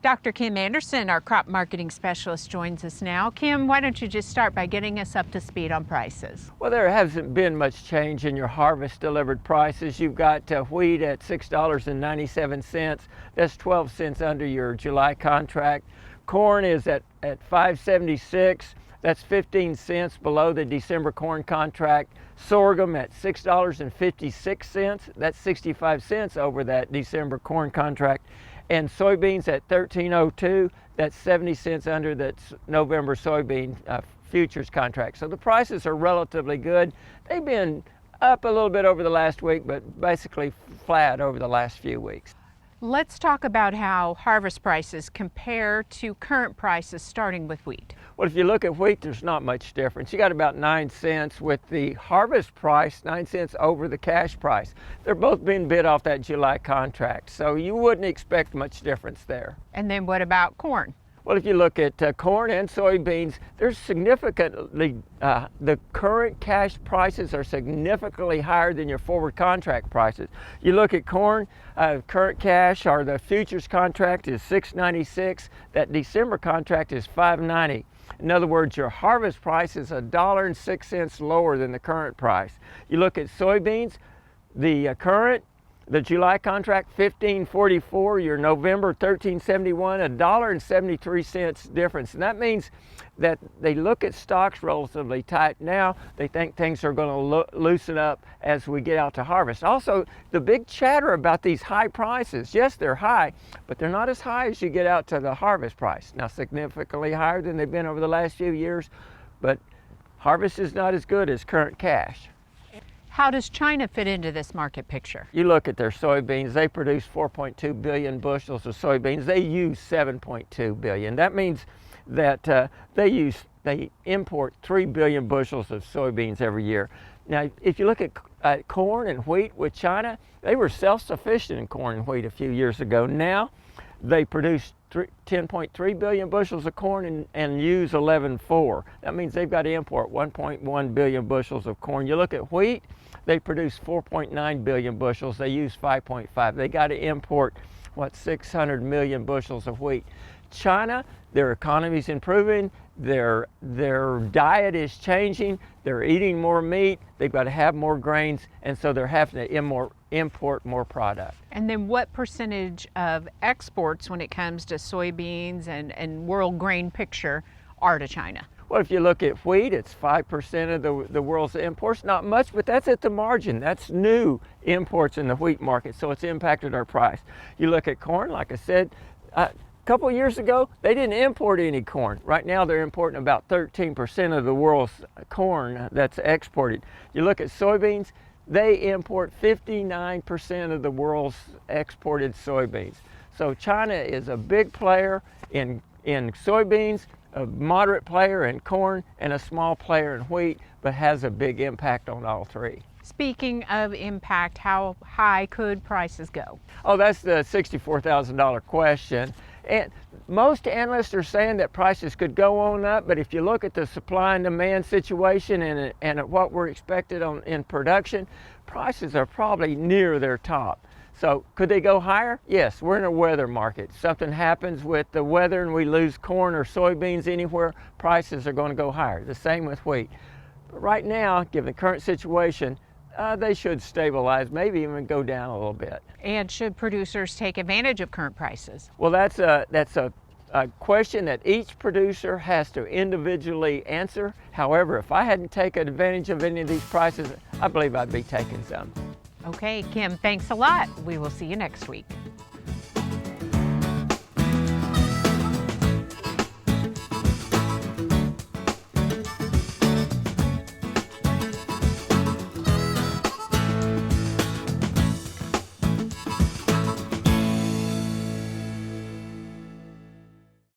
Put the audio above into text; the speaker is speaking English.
Dr. Kim Anderson, our crop marketing specialist, joins us now. Kim, why don't you just start by getting us up to speed on prices? Well, there hasn't been much change in your harvest delivered prices. You've got wheat at $6.97. That's 12 cents under your July contract. Corn is at $5.76. That's 15 cents below the December corn contract. Sorghum at $6.56. That's 65 cents over that December corn contract. And soybeans at $13.02. That's 70 cents under that November soybean futures contract. So the prices are relatively good. They've been up a little bit over the last week, but basically flat over the last few weeks. Let's talk about how harvest prices compare to current prices, starting with wheat. Well, if you look at wheat, there's not much difference. You got about 9 cents with the harvest price, 9 cents over the cash price. They're both being bid off that July contract, so you wouldn't expect much difference there. And then what about corn? Well, if you look at corn and soybeans, there's significantly, the current cash prices are significantly higher than your forward contract prices. You look at corn, current cash or the futures contract is $6.96. That December contract is $5.90. In other words, your harvest price is $1.06 lower than the current price. You look at soybeans, the July contract, $15.44, your November, $13.71, $1.73 difference. And that means that they look at stocks relatively tight now. They think things are going to loosen up as we get out to harvest. Also, the big chatter about these high prices, yes, they're high, but they're not as high as you get out to the harvest price. Now, significantly higher than they've been over the last few years, but harvest is not as good as current cash. How does China fit into this market picture? You look at their soybeans, they produce 4.2 billion bushels of soybeans. They use 7.2 billion. That means that they import 3 billion bushels of soybeans every year. Now, if you look at corn and wheat with China, they were self-sufficient in corn and wheat a few years ago. Now, they produce 10.3 billion bushels of corn and use 11.4. That means they've got to import 1.1 billion bushels of corn. You look at wheat, they produce 4.9 billion bushels. They use 5.5. They got to import, 600 million bushels of wheat. China, their economy's improving, their diet is changing, they're eating more meat, they've got to have more grains, and so they're having to import more product. And then what percentage of exports when it comes to soybeans and world grain picture are to China? Well, if you look at wheat, it's 5% of the world's imports. Not much, but that's at the margin. That's new imports in the wheat market, so it's impacted our price. You look at corn, like I said, a couple of years ago, they didn't import any corn. Right now, they're importing about 13% of the world's corn that's exported. You look at soybeans, they import 59% of the world's exported soybeans. So China is a big player in soybeans, a moderate player in corn, and a small player in wheat, but has a big impact on all three. Speaking of impact, how high could prices go? Oh, that's the $64,000 question. And most analysts are saying that prices could go on up, but if you look at the supply and demand situation and at what we're expected in production, prices are probably near their top. So could they go higher? Yes, we're in a weather market. Something happens with the weather and we lose corn or soybeans anywhere, prices are going to go higher. The same with wheat. But right now, given the current situation, they should stabilize, maybe even go down a little bit. And should producers take advantage of current prices? Well, that's a question that each producer has to individually answer. However, if I hadn't taken advantage of any of these prices, I believe I'd be taking some. Okay, Kim, thanks a lot. We will see you next week.